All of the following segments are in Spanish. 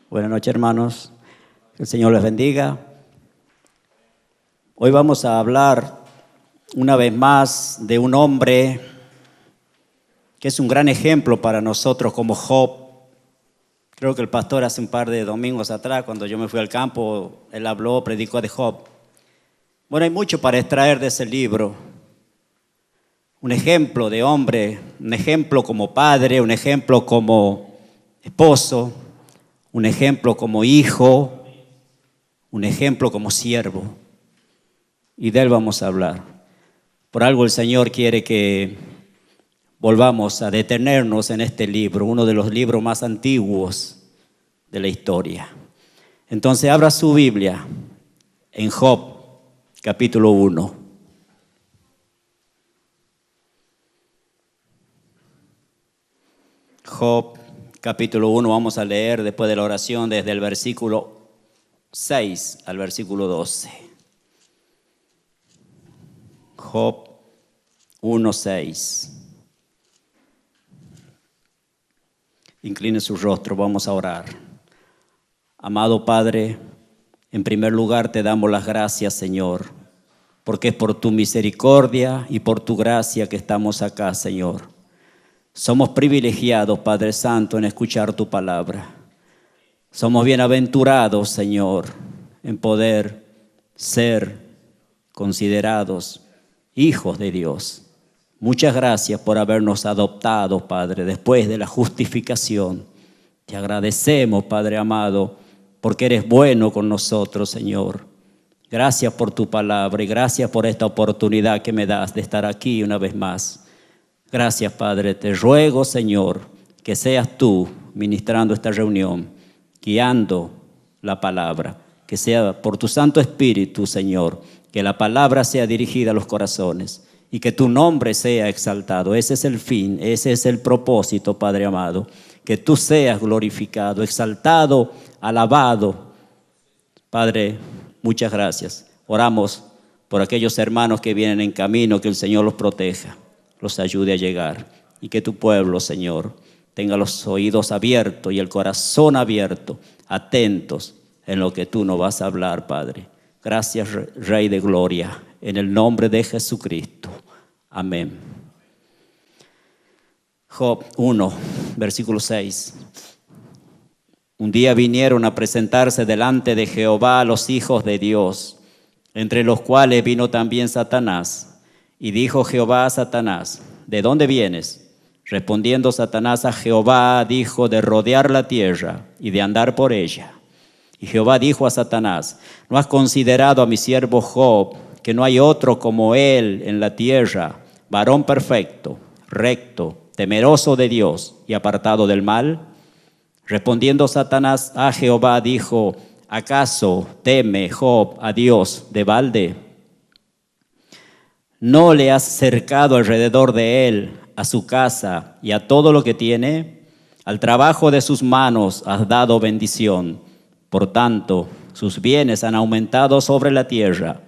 Buenas noches, hermanos. Que el Señor les bendiga. Hoy vamos a hablar una vez más de un hombre que es un gran ejemplo para nosotros como Job. Creo que el pastor hace un par de domingos atrás, cuando yo me fui al campo, él predicó de Job. Bueno, hay mucho para extraer de ese libro. Un ejemplo de hombre, un ejemplo como padre, un ejemplo como esposo, un ejemplo como hijo, un ejemplo como siervo. Y de él vamos a hablar. Por algo el Señor quiere que volvamos a detenernos en este libro, uno de los libros más antiguos de la historia. Entonces abra su Biblia en Job, capítulo 1. Job, capítulo 1, vamos a leer después de la oración desde el versículo 6 al versículo 12. Job 1:6. Incline su rostro, vamos a orar. Amado Padre, en primer lugar te damos las gracias, Señor, porque es por tu misericordia y por tu gracia que estamos acá, Señor. Somos privilegiados, Padre Santo, en escuchar tu palabra. Somos bienaventurados, Señor, en poder ser considerados hijos de Dios. Muchas gracias por habernos adoptado, Padre, después de la justificación. Te agradecemos, Padre amado, porque eres bueno con nosotros, Señor. Gracias por tu palabra y gracias por esta oportunidad que me das de estar aquí una vez más. Gracias, Padre. Te ruego, Señor, que seas tú ministrando esta reunión, guiando la palabra, que sea por tu Santo Espíritu, Señor, que la palabra sea dirigida a los corazones y que tu nombre sea exaltado. Ese es el fin, ese es el propósito, Padre amado, que tú seas glorificado, exaltado, alabado. Padre, muchas gracias. Oramos por aquellos hermanos que vienen en camino, que el Señor los proteja, los ayude a llegar y que tu pueblo, Señor, tenga los oídos abiertos y el corazón abierto, atentos en lo que tú nos vas a hablar, Padre. Gracias, Rey de Gloria, en el nombre de Jesucristo. Amén. Job 1, versículo 6. Un día vinieron a presentarse delante de Jehová los hijos de Dios, entre los cuales vino también Satanás. Y dijo Jehová a Satanás: ¿de dónde vienes? Respondiendo Satanás a Jehová, dijo: de rodear la tierra y de andar por ella. Y Jehová dijo a Satanás: ¿no has considerado a mi siervo Job, que no hay otro como él en la tierra, varón perfecto, recto, temeroso de Dios y apartado del mal? Respondiendo Satanás a Jehová, dijo: ¿acaso teme Job a Dios de balde? ¿No le has cercado alrededor de él, a su casa y a todo lo que tiene? Al trabajo de sus manos has dado bendición. Por tanto, sus bienes han aumentado sobre la tierra.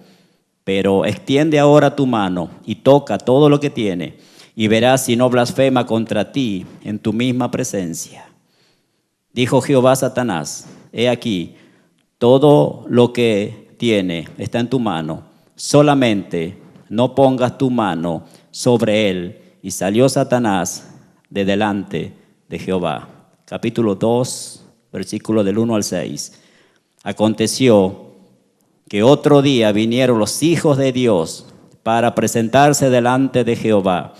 Pero extiende ahora tu mano y toca todo lo que tiene, y verás si no blasfema contra ti en tu misma presencia. Dijo Jehová a Satanás: he aquí, todo lo que tiene está en tu mano, solamente no pongas tu mano sobre él. Y salió Satanás de delante de Jehová. Capítulo 2, versículo del 1 al 6. Aconteció que otro día vinieron los hijos de Dios para presentarse delante de Jehová.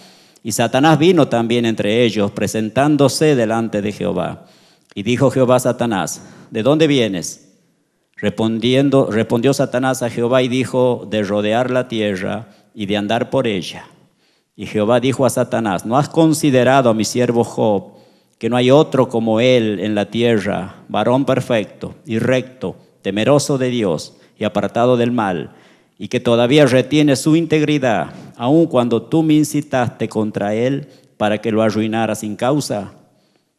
Y Satanás vino también entre ellos, presentándose delante de Jehová. Y dijo Jehová a Satanás: ¿de dónde vienes? Respondió Satanás a Jehová y dijo: de rodear la tierra y de andar por ella. Y Jehová dijo a Satanás: ¿no has considerado a mi siervo Job, que no hay otro como él en la tierra, varón perfecto y recto, temeroso de Dios y apartado del mal, y que todavía retiene su integridad, aun cuando tú me incitaste contra él para que lo arruinara sin causa?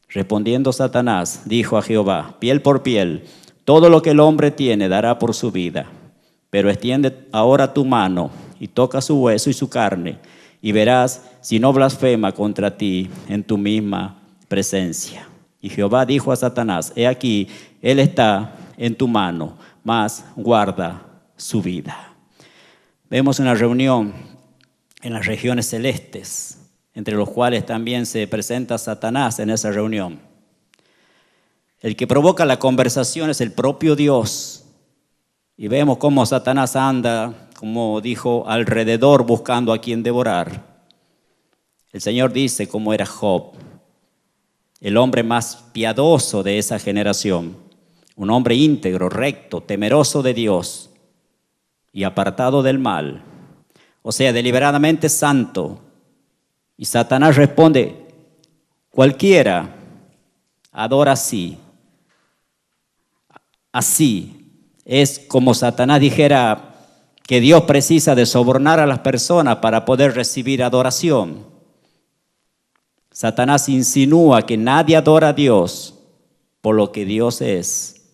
Respondiendo Satanás, dijo a Jehová: piel por piel, todo lo que el hombre tiene dará por su vida. Pero extiende ahora tu mano y toca su hueso y su carne, y verás si no blasfema contra ti en tu misma presencia. Y Jehová dijo a Satanás: he aquí, él está en tu mano, mas guarda su vida. Vemos una reunión en las regiones celestes, entre los cuales también se presenta Satanás en esa reunión. El que provoca la conversación es el propio Dios. Y vemos cómo Satanás anda, como dijo, alrededor buscando a quien devorar. El Señor dice cómo era Job, el hombre más piadoso de esa generación, un hombre íntegro, recto, temeroso de Dios y apartado del mal, o sea, deliberadamente santo. Y Satanás responde: cualquiera adora así. Así es como Satanás dijera que Dios precisa de sobornar a las personas para poder recibir adoración. Satanás insinúa que nadie adora a Dios por lo que Dios es,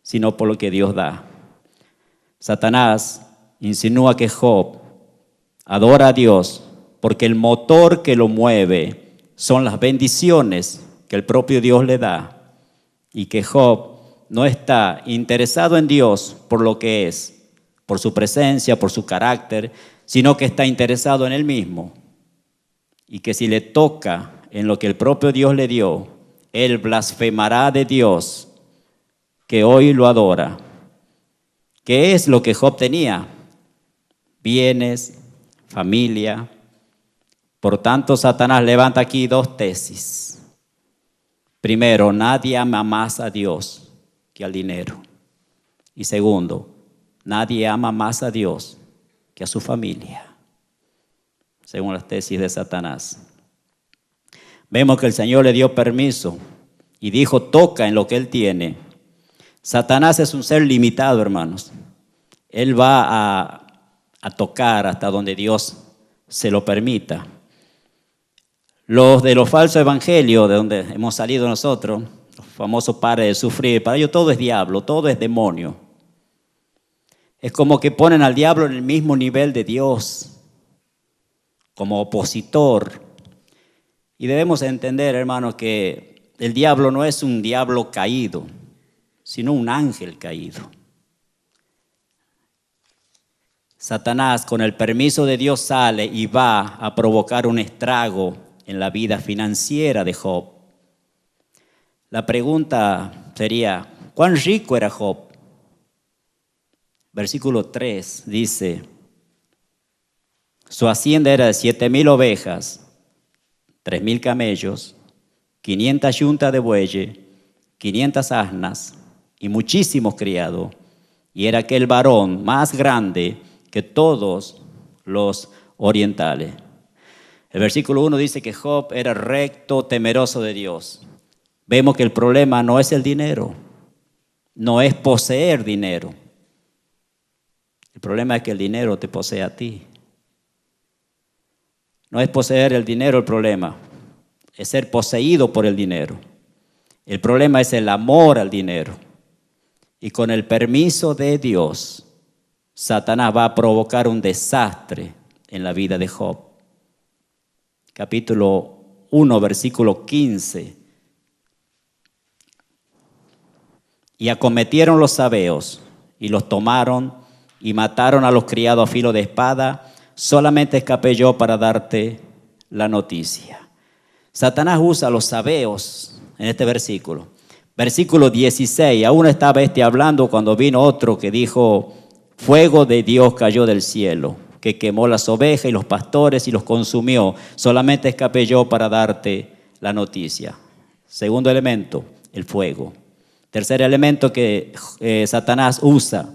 sino por lo que Dios da. Satanás insinúa que Job adora a Dios porque el motor que lo mueve son las bendiciones que el propio Dios le da, y que Job no está interesado en Dios por lo que es, por su presencia, por su carácter, sino que está interesado en él mismo. Y que si le toca en lo que el propio Dios le dio, él blasfemará de Dios, que hoy lo adora. ¿Qué es lo que Job tenía? Bienes, familia. Por tanto, Satanás levanta aquí dos tesis. Primero, nadie ama más a Dios que al dinero. Y segundo, nadie ama más a Dios que a su familia, según las tesis de Satanás. Vemos que el Señor le dio permiso y dijo: toca en lo que él tiene. Satanás es un ser limitado, hermanos. Él va a tocar hasta donde Dios se lo permita. Los de los falsos evangelios, de donde hemos salido nosotros, los famosos padres de sufrir, para ellos todo es diablo, todo es demonio. Es como que ponen al diablo en el mismo nivel de Dios, como opositor. Y debemos entender, hermanos, que el diablo no es un diablo caído, sino un ángel caído. Satanás, con el permiso de Dios, sale y va a provocar un estrago en la vida financiera de Job. La pregunta sería: ¿cuán rico era Job? Versículo 3 dice: su hacienda era de 7,000 ovejas, 3,000 camellos, 500 yuntas de bueyes, 500 asnas y muchísimos criados. Y era aquel varón más grande que todos los orientales. El versículo 1 dice que Job era recto, temeroso de Dios. Vemos que el problema no es el dinero, no es poseer dinero. El problema es que el dinero te posee a ti. No es poseer el dinero el problema, es ser poseído por el dinero. El problema es el amor al dinero. Y con el permiso de Dios, Satanás va a provocar un desastre en la vida de Job. Capítulo 1, versículo 15. Y acometieron los sabeos y los tomaron y mataron a los criados a filo de espada. Solamente escapé yo para darte la noticia. Satanás usa los sabeos en este versículo. Versículo 16, aún estaba hablando cuando vino otro que dijo: fuego de Dios cayó del cielo, que quemó las ovejas y los pastores y los consumió. Solamente escapé yo para darte la noticia. Segundo elemento, el fuego. Tercer elemento que Satanás usa,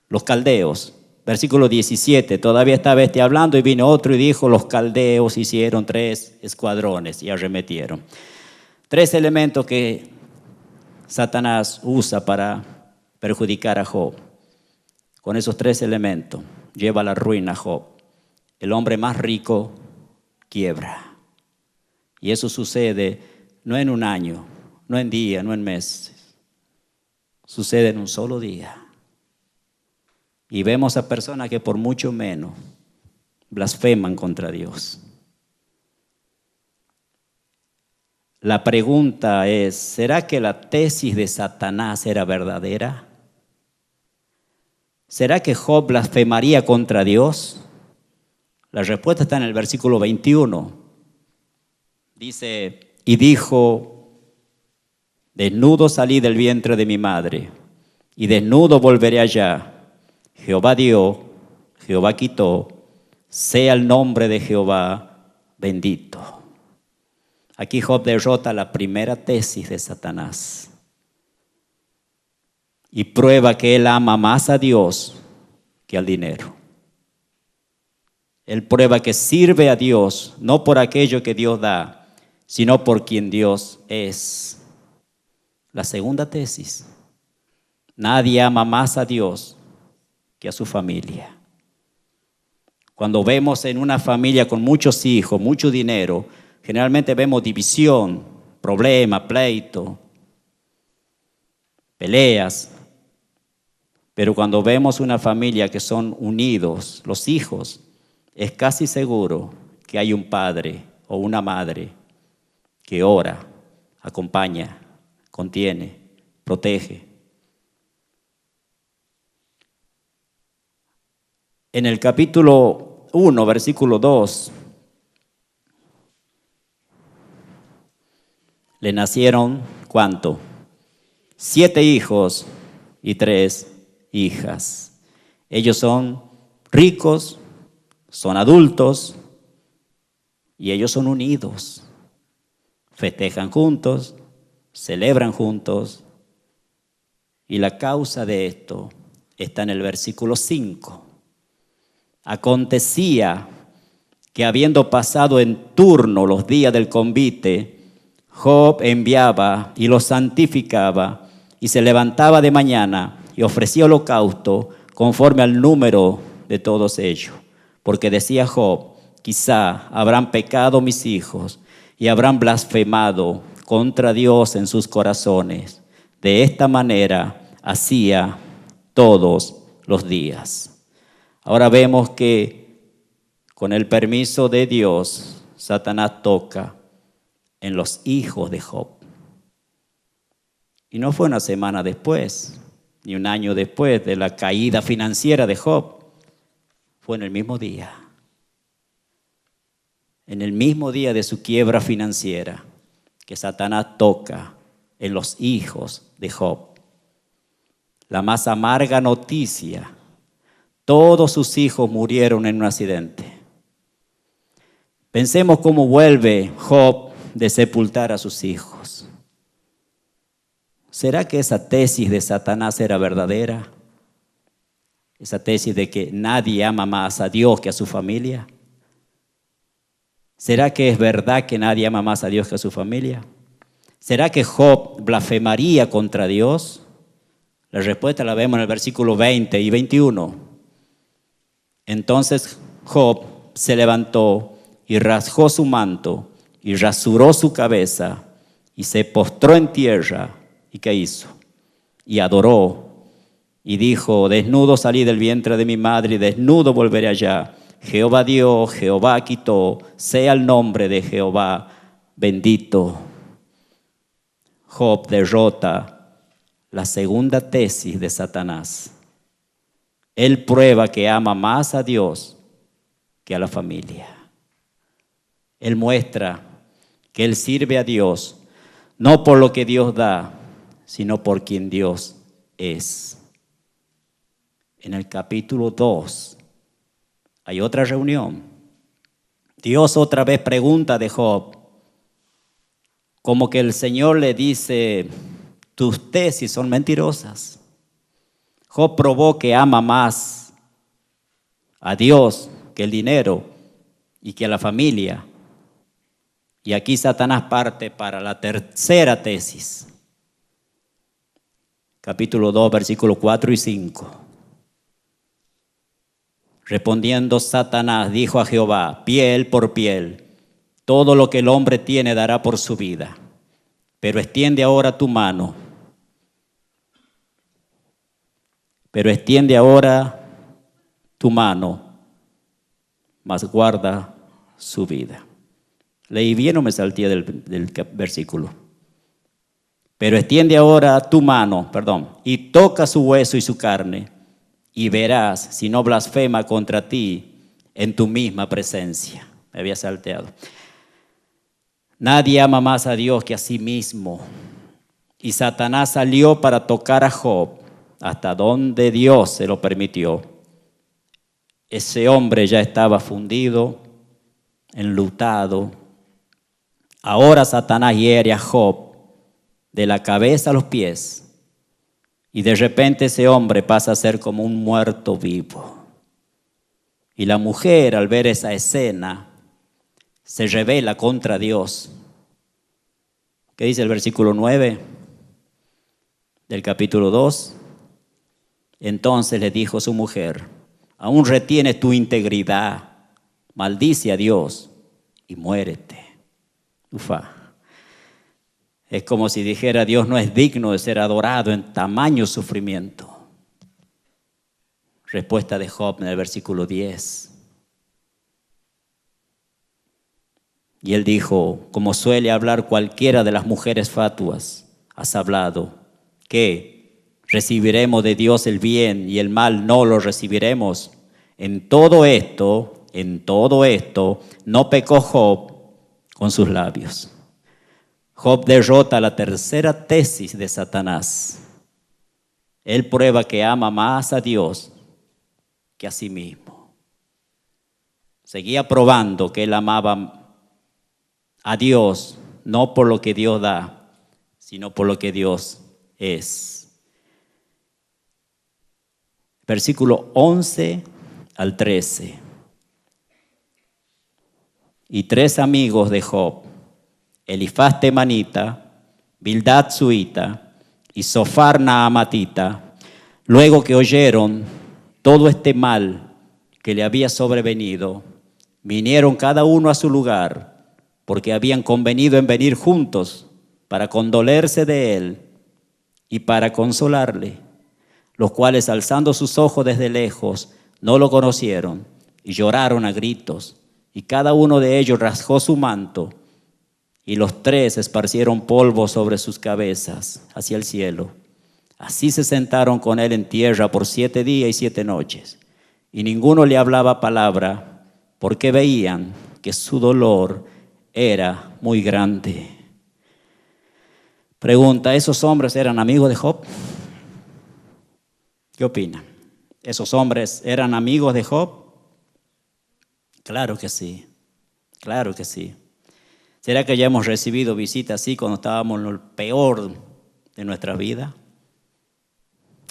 los caldeos. Versículo 17, todavía estaba hablando y vino otro y dijo: los caldeos hicieron 3 escuadrones y arremetieron. 3 elementos que Satanás usa para perjudicar a Job. Con esos 3 elementos lleva a la ruina a Job. El hombre más rico quiebra. Y eso sucede no en un año, no en días, no en meses. Sucede en un solo día. Y vemos a personas que por mucho menos blasfeman contra Dios. la pregunta es, ¿será que la tesis de Satanás era verdadera? ¿Será que Job blasfemaría contra Dios? La respuesta está en el versículo 21. Dice, y dijo, desnudo salí del vientre de mi madre, y desnudo volveré allá. Jehová dio, Jehová quitó, sea el nombre de Jehová bendito. Aquí Job derrota la primera tesis de Satanás y prueba que él ama más a Dios que al dinero. Él prueba que sirve a Dios no por aquello que Dios da, sino por quien Dios es. La segunda tesis, nadie ama más a Dios que a su familia. Cuando vemos en una familia con muchos hijos, mucho dinero, generalmente vemos división, problema, pleito, peleas. Pero cuando vemos una familia que son unidos, los hijos, es casi seguro que hay un padre o una madre que ora, acompaña, contiene, protege. En el capítulo 1, versículo 2, le nacieron, ¿cuánto? 7 hijos y 3 hijas. Ellos son ricos, son adultos y ellos son unidos. Festejan juntos, celebran juntos. Y la causa de esto está en el versículo 5. Acontecía que habiendo pasado en turno los días del convite, Job enviaba y los santificaba y se levantaba de mañana y ofrecía holocausto conforme al número de todos ellos. Porque decía Job, quizá habrán pecado mis hijos y habrán blasfemado contra Dios en sus corazones. De esta manera hacía todos los días. Ahora vemos que con el permiso de Dios, Satanás toca en los hijos de Job. Y no fue una semana después, ni un año después de la caída financiera de Job. Fue en el mismo día. En el mismo día de su quiebra financiera, que Satanás toca en los hijos de Job. La más amarga noticia: todos sus hijos murieron en un accidente. Pensemos cómo vuelve Job de sepultar a sus hijos. ¿Será que esa tesis de Satanás era verdadera? Esa tesis de que nadie ama más a Dios que a su familia. ¿Será que es verdad que nadie ama más a Dios que a su familia? ¿Será que Job blasfemaría contra Dios? La respuesta la vemos en el versículo 20 y 21. Entonces Job se levantó y rasgó su manto y rasuró su cabeza y se postró en tierra. ¿Y qué hizo? Y adoró y dijo, desnudo salí del vientre de mi madre y desnudo volveré allá. Jehová dio, Jehová quitó, sea el nombre de Jehová bendito. Job derrota la segunda tesis de Satanás. Él prueba que ama más a Dios que a la familia. Él muestra que él sirve a Dios no por lo que Dios da, sino por quien Dios es. En el capítulo 2 hay otra reunión. Dios otra vez pregunta de Job, como que el Señor le dice, tus tesis son mentirosas. Job probó que ama más a Dios que el dinero y que a la familia. Y aquí Satanás parte para la tercera tesis. Capítulo 2, versículos 4 y 5. Respondiendo Satanás, dijo a Jehová, piel por piel, todo lo que el hombre tiene dará por su vida. Pero extiende ahora tu mano. Pero extiende ahora tu mano, mas guarda su vida. Leí bien o me salté del versículo. Pero extiende ahora tu mano, y toca su hueso y su carne, y verás si no blasfema contra ti en tu misma presencia. Me había salteado. Nadie ama más a Dios que a sí mismo. Y Satanás salió para tocar a Job hasta donde Dios se lo permitió. Ese hombre ya estaba fundido, enlutado. Ahora Satanás hiere a Job de la cabeza a los pies. Y de repente ese hombre pasa a ser como un muerto vivo. Y la mujer, al ver esa escena, se rebela contra Dios. ¿Qué dice el versículo 9 del capítulo 2? Entonces le dijo su mujer: aún retienes tu integridad, maldice a Dios y muérete. Ufa. Es como si dijera: Dios no es digno de ser adorado en tamaño sufrimiento. Respuesta de Job en el versículo 10. Y él dijo, como suele hablar cualquiera de las mujeres fatuas: has hablado, ¿qué? ¿Recibiremos de Dios el bien y el mal no lo recibiremos? En todo esto, no pecó Job con sus labios. Job derrota la tercera tesis de Satanás. Él prueba que ama más a Dios que a sí mismo. Seguía probando que él amaba a Dios, no por lo que Dios da, sino por lo que Dios es. Versículo 11 al 13. Y 3 amigos de Job, Elifaz temanita, Bildad suita y Sofar naamatita, luego que oyeron todo este mal que le había sobrevenido, vinieron cada uno a su lugar, porque habían convenido en venir juntos para condolerse de él y para consolarle, los cuales, alzando sus ojos desde lejos, no lo conocieron y lloraron a gritos, y cada uno de ellos rasgó su manto, y los 3 esparcieron polvo sobre sus cabezas hacia el cielo. Así se sentaron con él en tierra por 7 días y 7 noches, y ninguno le hablaba palabra, porque veían que su dolor era muy grande. Pregunta: ¿esos hombres eran amigos de Job? ¿Qué opinan? ¿Esos hombres eran amigos de Job? Claro que sí, claro que sí. ¿Será que ya hemos recibido visitas así cuando estábamos en lo peor de nuestra vida?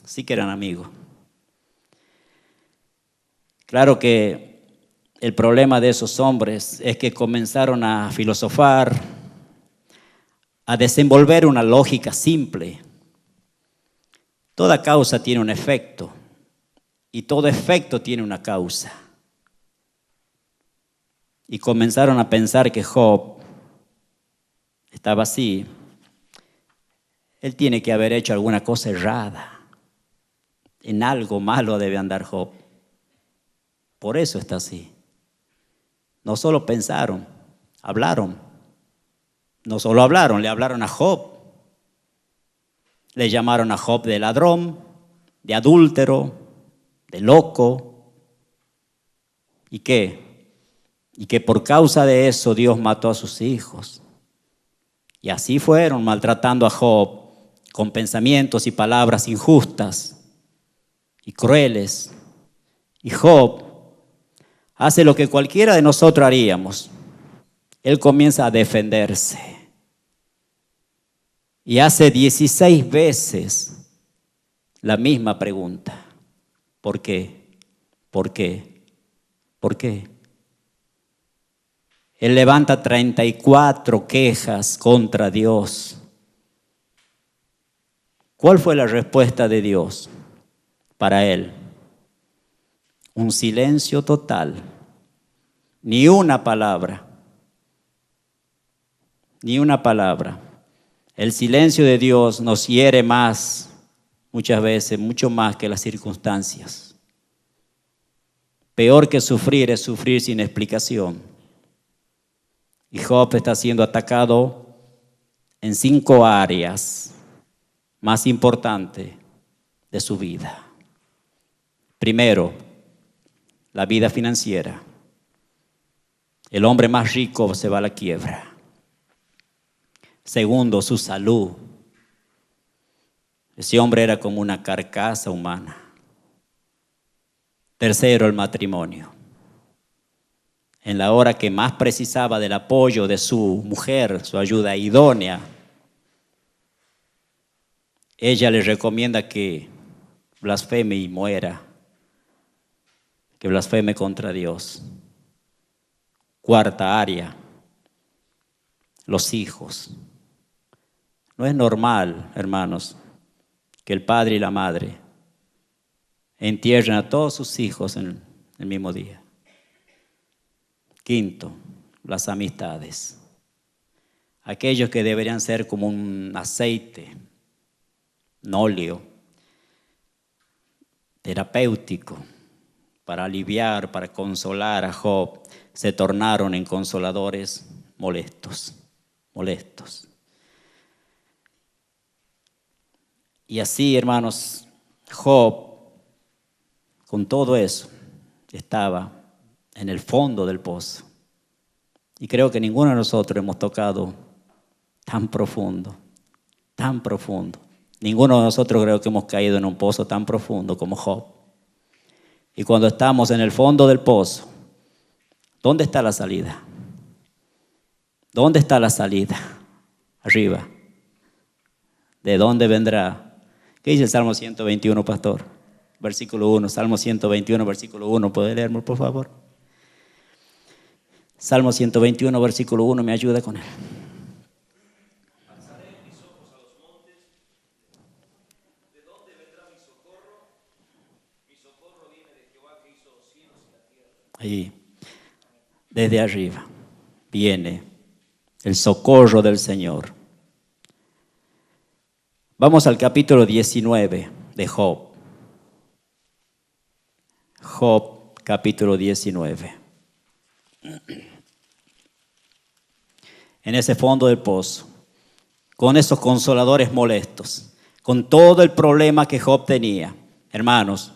Sí que eran amigos. Claro que el problema de esos hombres es que comenzaron a filosofar, a desenvolver una lógica simple. Toda causa tiene un efecto y todo efecto tiene una causa. Y comenzaron a pensar que Job estaba así. Él tiene que haber hecho alguna cosa errada. En algo malo debe andar Job. Por eso está así. No solo pensaron, hablaron. No solo hablaron, le hablaron a Job. Le llamaron a Job de ladrón, de adúltero, de loco. ¿Y qué? Y que por causa de eso Dios mató a sus hijos. Y así fueron maltratando a Job con pensamientos y palabras injustas y crueles. Y Job hace lo que cualquiera de nosotros haríamos. Él comienza a defenderse. Y hace 16 veces la misma pregunta. ¿Por qué? ¿Por qué? ¿Por qué? Él levanta 34 quejas contra Dios. ¿Cuál fue la respuesta de Dios para él? Un silencio total. Ni una palabra. Ni una palabra. El silencio de Dios nos hiere más, muchas veces, mucho más que las circunstancias. Peor que sufrir es sufrir sin explicación. Y Job está siendo atacado en 5 áreas más importantes de su vida. Primero, la vida financiera. El hombre más rico se va a la quiebra. Segundo, su salud. Ese hombre era como una carcasa humana. Tercero, el matrimonio. En la hora que más precisaba del apoyo de su mujer, su ayuda idónea, ella le recomienda que blasfeme y muera, que blasfeme contra Dios. Cuarta área, los hijos. No es normal, hermanos, que el padre y la madre entierren a todos sus hijos en el mismo día. Quinto, las amistades. Aquellos que deberían ser como un aceite, un óleo terapéutico para aliviar, para consolar a Job, se tornaron en consoladores molestos. Y así, hermanos, Job, con todo eso, estaba en el fondo del pozo. Y creo que ninguno de nosotros hemos tocado tan profundo. Ninguno de nosotros creo que hemos caído en un pozo tan profundo como Job. Y cuando estamos en el fondo del pozo, ¿dónde está la salida? ¿Dónde está la salida? Arriba. ¿De dónde vendrá? ¿Qué dice el Salmo 121, pastor? Versículo 1, Salmo 121, versículo 1. ¿Puede leerme, por favor? Salmo 121, versículo 1, me ayuda con él. Alzaré mis ojos a los montes. ¿De dónde vendrá mi socorro? Mi socorro viene de Jehová que hizo los cielos y la tierra. Ahí, desde arriba, viene el socorro del Señor. Vamos al capítulo 19 de Job. Job, capítulo 19. En ese fondo del pozo, con esos consoladores molestos, con todo el problema que Job tenía. Hermanos,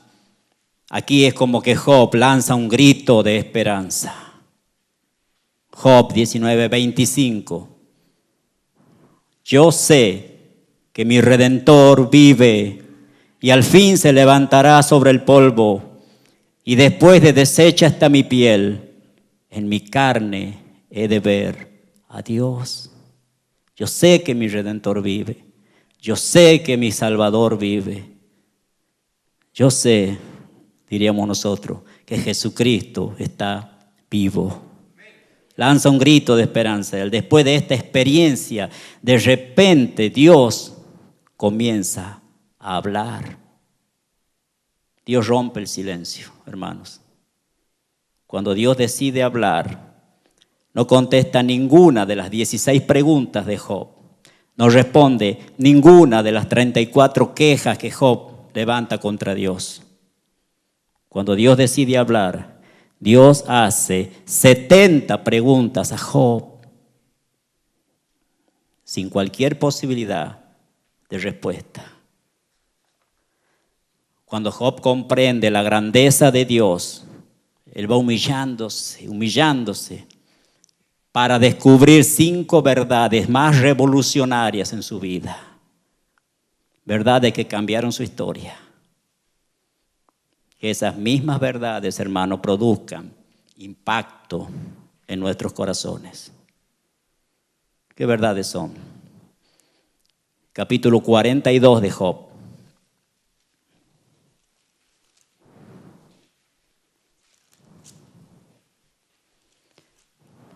aquí es como que Job lanza un grito de esperanza. Job 19:25. Yo sé que mi Redentor vive y al fin se levantará sobre el polvo, y después de deshecha está mi piel, en mi carne he de ver a Dios. Yo sé que mi Redentor vive. Yo sé que mi Salvador vive. Yo sé, diríamos nosotros, que Jesucristo está vivo. Lanza un grito de esperanza. Después de esta experiencia, de repente Dios comienza a hablar. Dios rompe el silencio, hermanos. Cuando Dios decide hablar, no contesta ninguna de las 16 preguntas de Job. No responde ninguna de las 34 quejas que Job levanta contra Dios. Cuando Dios decide hablar, Dios hace 70 preguntas a Job sin cualquier posibilidad de respuesta. Cuando Job comprende la grandeza de Dios, él va humillándose para descubrir 5 verdades más revolucionarias en su vida. Verdades que cambiaron su historia. Que esas mismas verdades, hermanos, produzcan impacto en nuestros corazones. ¿Qué verdades son? Capítulo 42 de Job.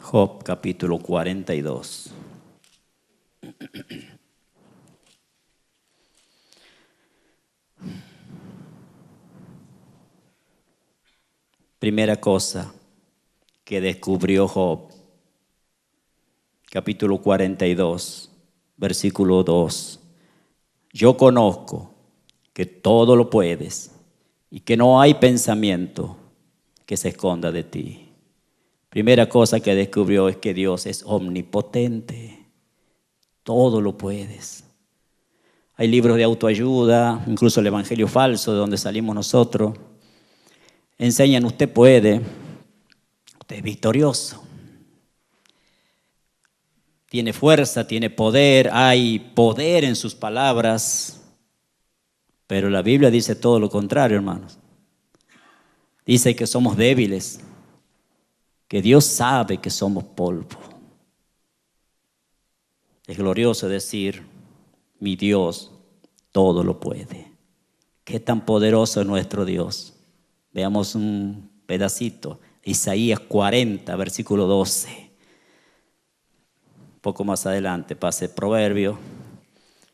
Job, capítulo 42. Primera cosa que descubrió Job, capítulo 42, versículo 2. Yo conozco que todo lo puedes y que no hay pensamiento que se esconda de ti. Primera cosa que descubrió es que Dios es omnipotente. Todo lo puedes. Hay libros de autoayuda, incluso el Evangelio falso, de donde salimos nosotros. Enseñan, usted puede, usted es victorioso. Tiene fuerza, tiene poder, hay poder en sus palabras. Pero la Biblia dice todo lo contrario, hermanos. Dice que somos débiles, que Dios sabe que somos polvo. Es glorioso decir, mi Dios todo lo puede. Qué tan poderoso es nuestro Dios. Veamos un pedacito. Isaías 40, versículo 12. Un poco más adelante, pase Proverbio.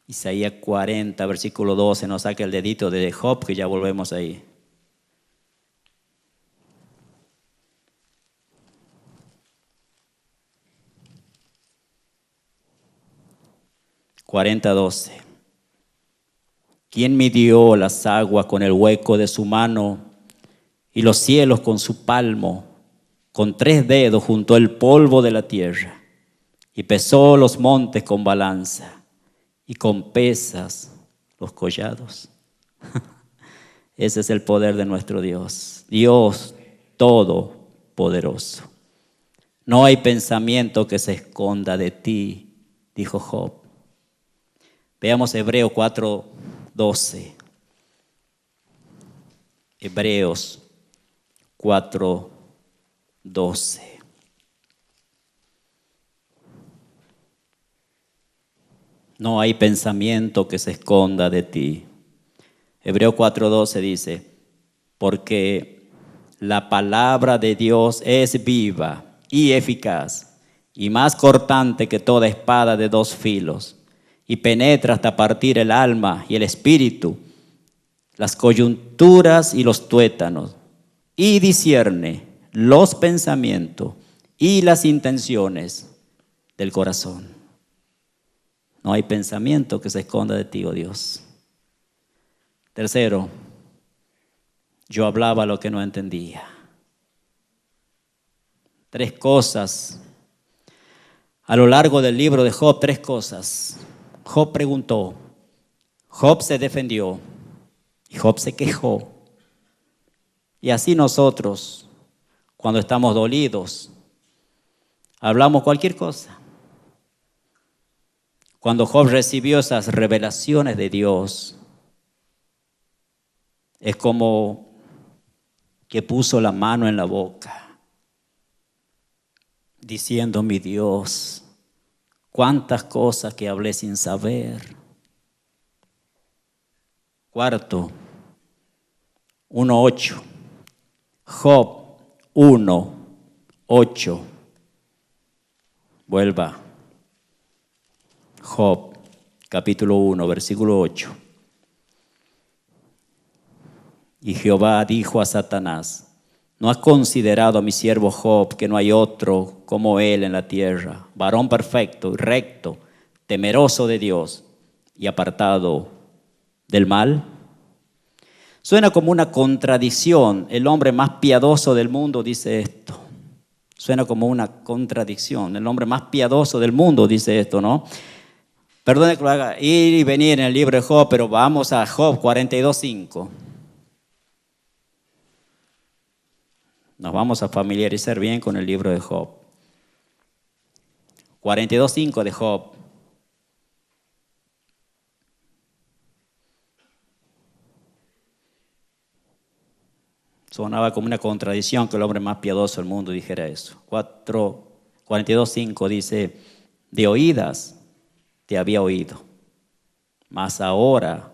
Isaías 40, versículo 12. Nos saca el dedito de Job, que ya volvemos ahí. $40:12. ¿Quién midió las aguas con el hueco de su mano y los cielos con su palmo? Con 3 dedos juntó el polvo de la tierra y pesó los montes con balanza y con pesas los collados. Ese es el poder de nuestro Dios. Dios todopoderoso. No hay pensamiento que se esconda de ti, dijo Job. Veamos Hebreos 4:12. Hebreos 4:12. No hay pensamiento que se esconda de ti. Hebreos 4:12 dice, porque la palabra de Dios es viva y eficaz y más cortante que toda espada de 2 filos y penetra hasta partir el alma y el espíritu, las coyunturas y los tuétanos, y discierne los pensamientos y las intenciones del corazón. No hay pensamiento que se esconda de ti, oh Dios. Tercero, yo hablaba lo que no entendía. 3 cosas. A lo largo del libro de Job, 3 cosas. Job preguntó, Job se defendió y Job se quejó. Y así nosotros, cuando estamos dolidos, hablamos cualquier cosa. Cuando Job recibió esas revelaciones de Dios, es como que puso la mano en la boca, diciendo, mi Dios, cuántas cosas que hablé sin saber. Cuarto, 1:8. Job 1:8. Vuelva. Job, capítulo 1, versículo 8. Y Jehová dijo a Satanás, ¿no has considerado a mi siervo Job, que no hay otro como él en la tierra, varón perfecto y recto, temeroso de Dios y apartado del mal? Suena como una contradicción. El hombre más piadoso del mundo dice esto. Suena como una contradicción. El hombre más piadoso del mundo dice esto, ¿no? Perdone que lo haga ir y venir en el libro de Job, pero vamos a Job 42:5. Nos vamos a familiarizar bien con el libro de Job. 42:5 de Job. Sonaba como una contradicción que el hombre más piadoso del mundo dijera eso. 42:5 dice, de oídas te había oído, mas ahora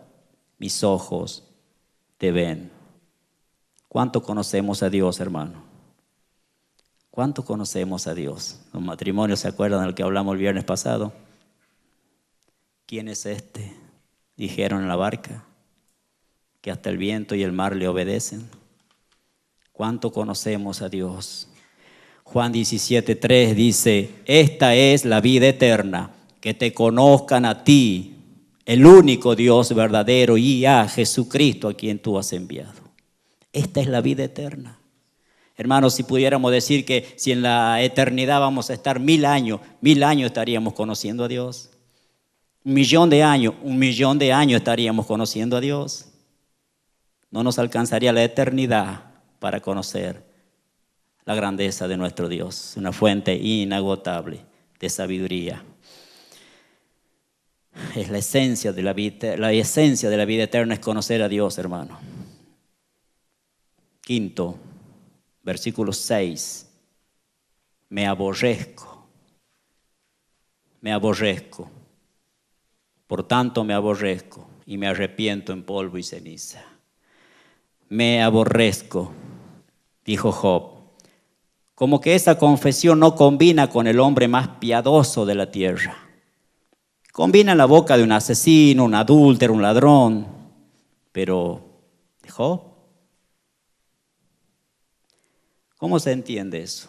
mis ojos te ven. ¿Cuánto conocemos a Dios, hermano? ¿Cuánto conocemos a Dios? Los matrimonios, ¿se acuerdan del que hablamos el viernes pasado? ¿Quién es este? Dijeron en la barca, que hasta el viento y el mar le obedecen. ¿Cuánto conocemos a Dios? Juan 17:3 dice, esta es la vida eterna, que te conozcan a ti, el único Dios verdadero, y a Jesucristo a quien tú has enviado. Esta es la vida eterna. Hermanos, si pudiéramos decir que si en la eternidad vamos a estar 1000 años estaríamos conociendo a Dios. 1.000.000 de años estaríamos conociendo a Dios. No nos alcanzaría la eternidad para conocer la grandeza de nuestro Dios, una fuente inagotable de sabiduría. Es la esencia de la vida eterna es conocer a Dios, hermano. Quinto, versículo 6. Me aborrezco. Por tanto me aborrezco y me arrepiento en polvo y ceniza. Me aborrezco, dijo Job. Como que esa confesión no combina con el hombre más piadoso de la tierra. Combina en la boca de un asesino, un adúltero, un ladrón. Pero, Job, ¿cómo se entiende eso?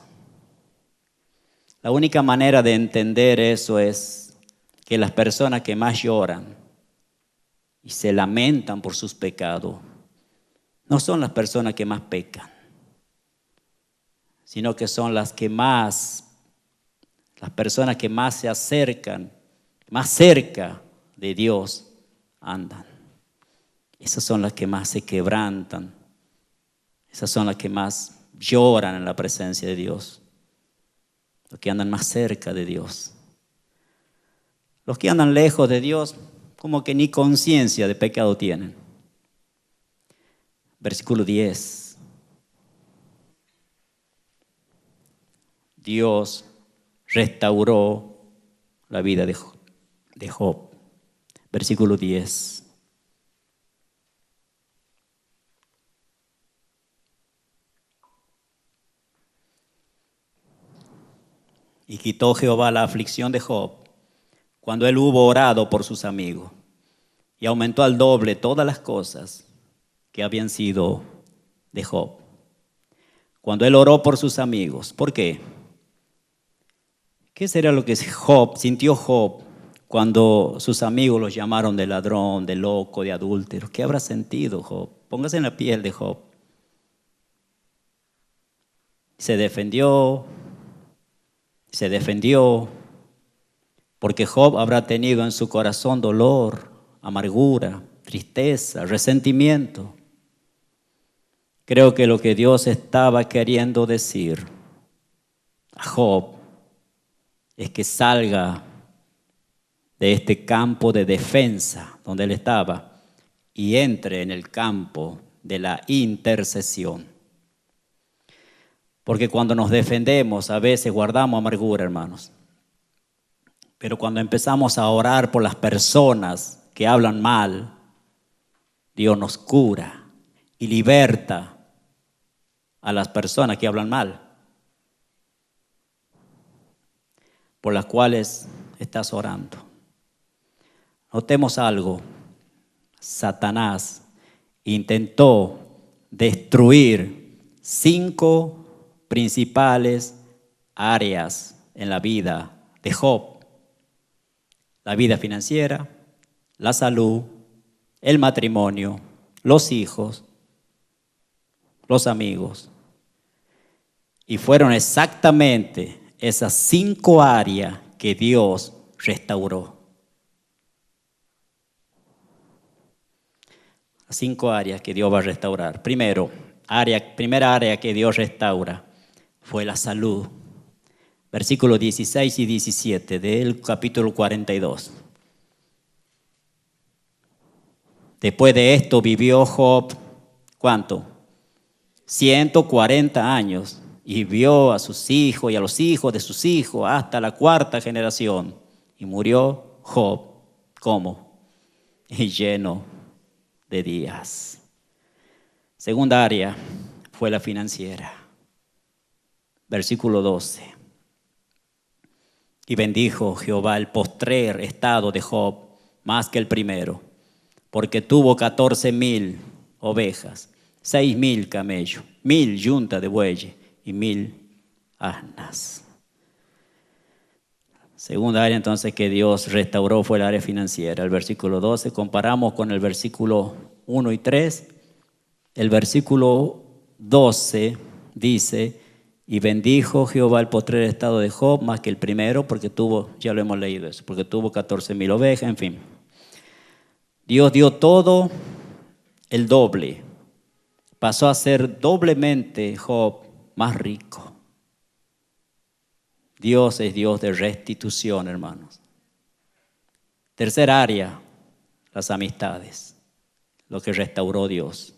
La única manera de entender eso es que las personas que más lloran y se lamentan por sus pecados no son las personas que más pecan, sino que son las personas que más se acercan, más cerca de Dios andan. Esas son las que más se quebrantan, esas son las que más lloran en la presencia de Dios, los que andan más cerca de Dios. Los que andan lejos de Dios, como que ni conciencia de pecado tienen. Versículo 10. Dios restauró la vida de Job. Versículo 10. Y quitó Jehová la aflicción de Job cuando él hubo orado por sus amigos, y aumentó al doble todas las cosas que habían sido de Job. Cuando él oró por sus amigos. ¿Por qué? ¿Qué será lo que sintió Job cuando sus amigos los llamaron de ladrón, de loco, de adúltero? ¿Qué habrá sentido Job? Póngase en la piel de Job. Se defendió, porque Job habrá tenido en su corazón dolor, amargura, tristeza, resentimiento. Creo que lo que Dios estaba queriendo decir a Job es que salga de este campo de defensa donde él estaba y entre en el campo de la intercesión. Porque cuando nos defendemos a veces guardamos amargura, hermanos. Pero cuando empezamos a orar por las personas que hablan mal, Dios nos cura y liberta a las personas que hablan mal, por las cuales estás orando. Notemos algo. Satanás intentó destruir 5 principales áreas en la vida de Job: la vida financiera, la salud, el matrimonio, los hijos, los amigos. Y fueron exactamente esas 5 áreas que Dios restauró. 5 áreas que Dios va a restaurar. Primera área que Dios restaura fue la salud. Versículos 16 y 17 del capítulo 42. Después de esto vivió Job, ¿cuánto? 140 años. Y vio a sus hijos y a los hijos de sus hijos hasta la 4ª generación. Y murió Job, ¿cómo? Y lleno de días. Segunda área fue la financiera. Versículo 12. Y bendijo Jehová el postrer estado de Job más que el primero, porque tuvo 14,000 ovejas, 6,000 camellos, 1,000 yuntas de bueyes y 1,000 asnas. Segunda área entonces que Dios restauró fue el área financiera. El versículo 12, comparamos con el versículo 1 y 3. El versículo 12 dice, y bendijo Jehová el postrer estado de Job más que el primero, porque tuvo, ya lo hemos leído eso, porque tuvo 14,000 ovejas, en fin. Dios dio todo el doble. Pasó a ser doblemente Job más rico. Dios es Dios de restitución, hermanos. Tercera área, las amistades, lo que restauró Dios.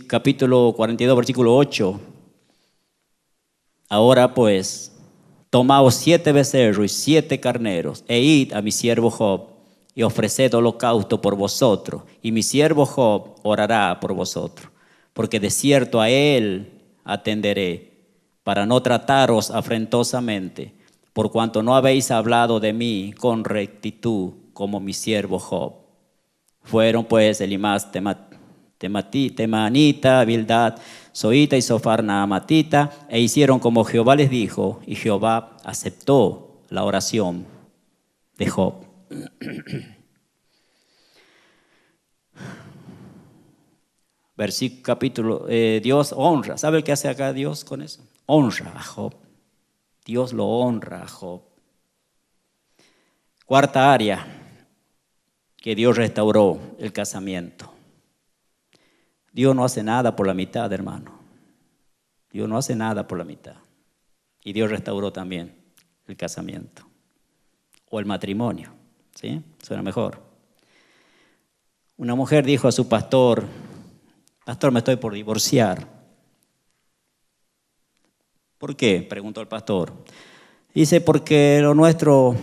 Capítulo 42, versículo 8. Ahora pues, tomaos 7 becerros y 7 carneros, e id a mi siervo Job, y ofreced holocausto por vosotros, y mi siervo Job orará por vosotros, porque de cierto a él atenderé, para no trataros afrentosamente, por cuanto no habéis hablado de mí con rectitud, como mi siervo Job. Fueron pues Elimás Temanita, Bildad, Zoita y Sofar Naamatita, e hicieron como Jehová les dijo, y Jehová aceptó la oración de Job. Versículo, capítulo, Dios honra. ¿Sabe qué hace acá Dios con eso? Honra a Job. Dios lo honra a Job. Cuarta área que Dios restauró, el casamiento. Dios no hace nada por la mitad, hermano. Dios no hace nada por la mitad. Y Dios restauró también el casamiento. O el matrimonio. ¿Sí? Suena mejor. Una mujer dijo a su pastor, pastor, me estoy por divorciar. ¿Por qué? Preguntó el pastor. Dice, porque lo nuestro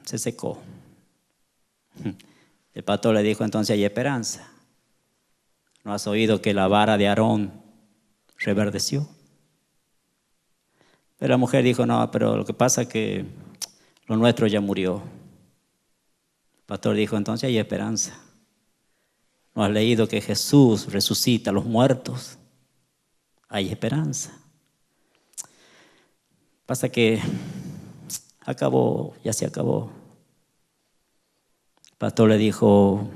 se secó. El pastor le dijo, entonces hay esperanza. ¿No has oído que la vara de Aarón reverdeció? Pero la mujer dijo, no, pero lo que pasa es que lo nuestro ya murió. El pastor dijo, entonces hay esperanza. ¿No has leído que Jesús resucita a los muertos? Hay esperanza. Pasa que acabó, ya se acabó. El pastor le dijo,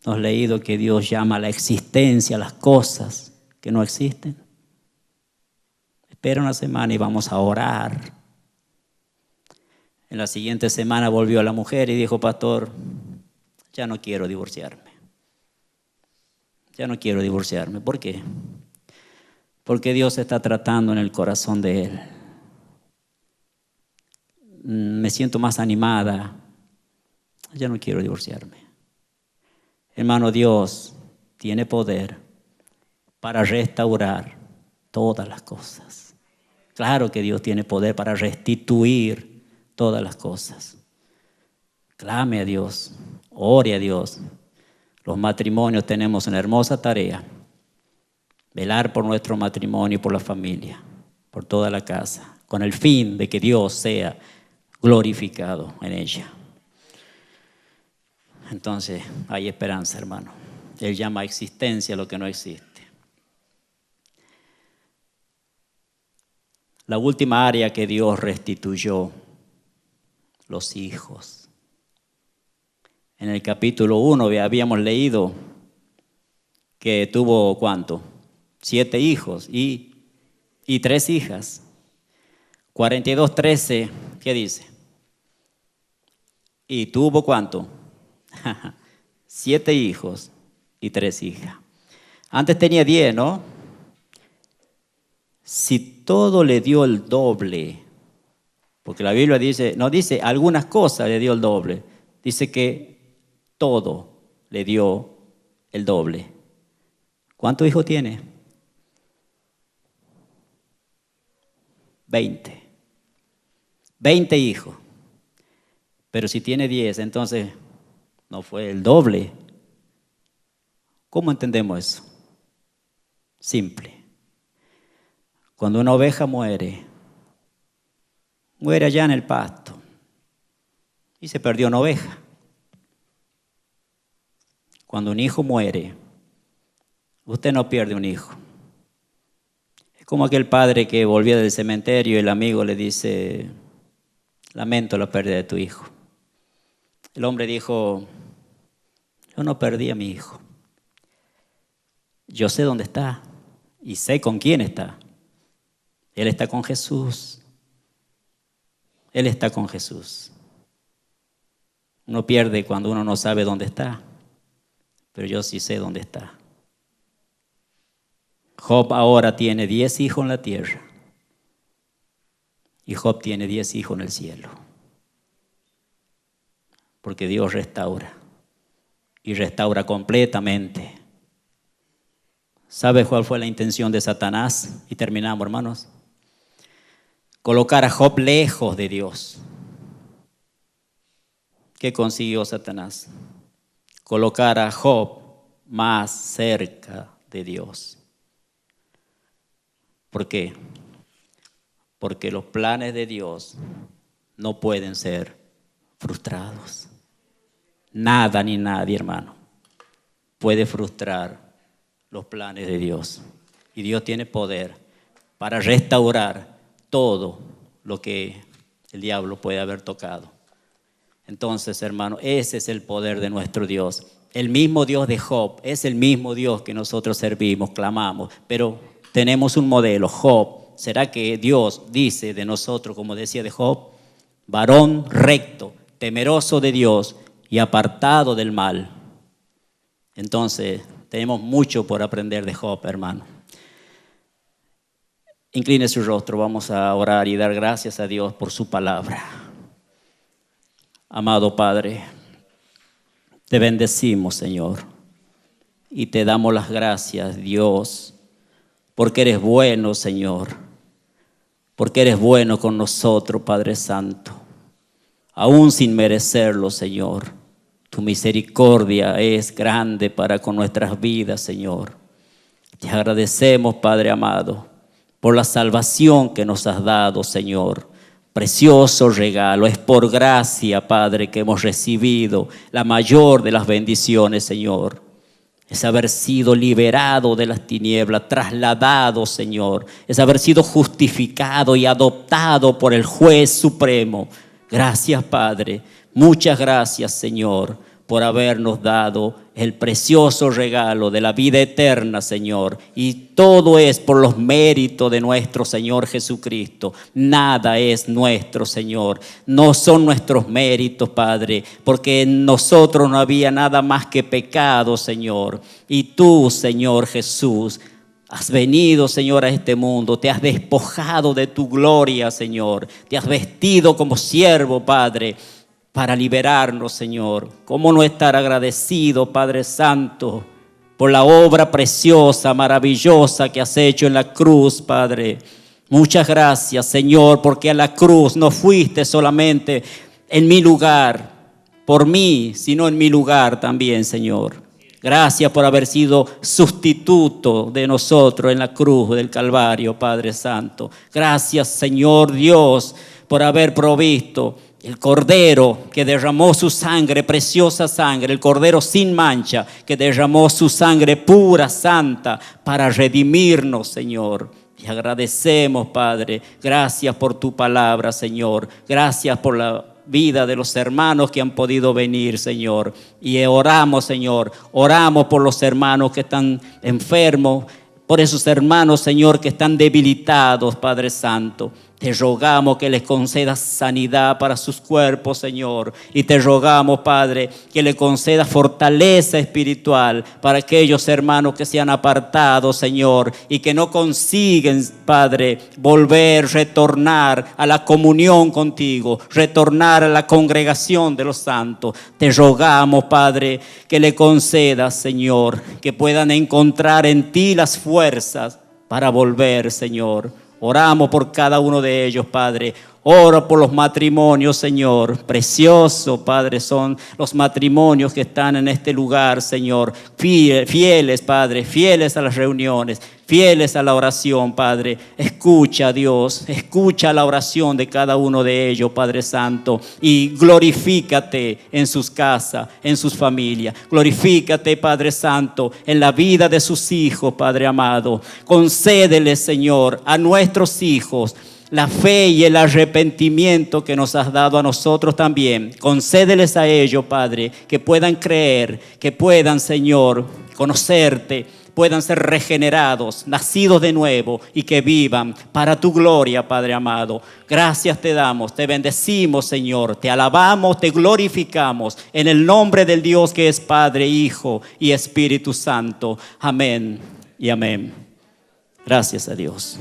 ¿no has leído que Dios llama a la existencia a las cosas que no existen? Espera una semana y vamos a orar. En la siguiente semana volvió la mujer y dijo, pastor, ya no quiero divorciarme. Ya no quiero divorciarme. ¿Por qué? Porque Dios está tratando en el corazón de él. Me siento más animada. Ya no quiero divorciarme. Hermano, Dios tiene poder para restaurar todas las cosas. Claro que Dios tiene poder para restituir todas las cosas. Clame a Dios, ore a Dios. Los matrimonios tenemos una hermosa tarea. Velar por nuestro matrimonio y por la familia, por toda la casa, con el fin de que Dios sea glorificado en ella. Entonces hay esperanza, hermano. Él llama a existencia lo que no existe. La última área que Dios restituyó, los hijos. En el capítulo 1 habíamos leído que tuvo ¿cuánto? 7 hijos y 3 hijas. 42:13, ¿qué dice? Y tuvo ¿cuánto? 7 hijos y 3 hijas. Antes tenía 10, ¿no? Si todo le dio el doble, porque la Biblia dice, no dice algunas cosas le dio el doble, dice que todo le dio el doble. ¿Cuántos hijos tiene? 20. 20 hijos. Pero si tiene 10, entonces no fue el doble. ¿Cómo entendemos eso? Simple. Cuando una oveja muere allá en el pasto y se perdió una oveja. Cuando un hijo muere, usted no pierde un hijo. Es como aquel padre que volvía del cementerio y el amigo le dice, lamento la pérdida de tu hijo. El hombre dijo, yo no perdí a mi hijo. Yo sé dónde está y sé con quién está. Él está con Jesús. Él está con Jesús. Uno pierde cuando uno no sabe dónde está, pero yo sí sé dónde está. Job ahora tiene 10 hijos en la tierra y Job tiene 10 hijos en el cielo. Porque Dios restaura y restaura completamente. ¿Sabe cuál fue la intención de Satanás? Y terminamos, hermanos. Colocar a Job lejos de Dios. ¿Qué consiguió Satanás? Colocar a Job más cerca de Dios. ¿Por qué? Porque los planes de Dios no pueden ser frustrados. Nada ni nadie, hermano, puede frustrar los planes de Dios. Y Dios tiene poder para restaurar todo lo que el diablo puede haber tocado. Entonces, hermano, ese es el poder de nuestro Dios. El mismo Dios de Job es el mismo Dios que nosotros servimos, clamamos, pero tenemos un modelo, Job. ¿Será que Dios dice de nosotros, como decía de Job, varón recto, temeroso de Dios y apartado del mal? Entonces, tenemos mucho por aprender de Job, hermano. Incline su rostro, vamos a orar y dar gracias a Dios por su palabra. Amado Padre, te bendecimos, Señor, y te damos las gracias, Dios, porque eres bueno, Señor, porque eres bueno con nosotros, Padre Santo, aún sin merecerlo, Señor. Tu misericordia es grande para con nuestras vidas, Señor. Te agradecemos, Padre amado, por la salvación que nos has dado, Señor. Precioso regalo, es por gracia, Padre, que hemos recibido la mayor de las bendiciones, Señor. Es haber sido liberado de las tinieblas, trasladado, Señor. Es haber sido justificado y adoptado por el juez supremo. Gracias, Padre. Muchas gracias, Señor, por habernos dado el precioso regalo de la vida eterna, Señor. Y todo es por los méritos de nuestro Señor Jesucristo. Nada es nuestro, Señor. No son nuestros méritos, Padre, porque en nosotros no había nada más que pecado, Señor. Y tú, Señor Jesús, has venido, Señor, a este mundo, te has despojado de tu gloria, Señor. Te has vestido como siervo, Padre, para liberarnos, Señor. ¿Cómo no estar agradecido, Padre Santo, por la obra preciosa, maravillosa que has hecho en la cruz, Padre? Muchas gracias, Señor, porque a la cruz no fuiste solamente en mi lugar, por mí, sino en mi lugar también, Señor. Gracias por haber sido sustituto de nosotros en la cruz del Calvario, Padre Santo. Gracias, Señor Dios, por haber provisto el Cordero que derramó su sangre, preciosa sangre, el Cordero sin mancha, que derramó su sangre pura, santa, para redimirnos, Señor. Te agradecemos, Padre. Gracias por tu palabra, Señor. Gracias por la vida de los hermanos que han podido venir, Señor. Y oramos, Señor. Oramos por los hermanos que están enfermos, por esos hermanos, Señor, que están debilitados, Padre Santo. Te rogamos que les concedas sanidad para sus cuerpos, Señor. Y te rogamos, Padre, que le concedas fortaleza espiritual para aquellos hermanos que se han apartado, Señor, y que no consiguen, Padre, retornar a la comunión contigo, retornar a la congregación de los santos. Te rogamos, Padre, que le concedas, Señor, que puedan encontrar en ti las fuerzas para volver, Señor. Oramos por cada uno de ellos, Padre. Oro por los matrimonios, Señor. Precioso, Padre, son los matrimonios que están en este lugar, Señor. Fieles, Padre, fieles a las reuniones, fieles a la oración, Padre. Escucha, Dios, escucha la oración de cada uno de ellos, Padre Santo. Y glorifícate en sus casas, en sus familias. Glorifícate, Padre Santo, en la vida de sus hijos, Padre amado. Concédele, Señor, a nuestros hijos la fe y el arrepentimiento que nos has dado a nosotros también. Concédeles a ellos, Padre, que puedan creer, que puedan, Señor, conocerte, puedan ser regenerados, nacidos de nuevo y que vivan para tu gloria, Padre amado. Gracias te damos, te bendecimos, Señor, te alabamos, te glorificamos en el nombre del Dios que es Padre, Hijo y Espíritu Santo. Amén y amén. Gracias a Dios.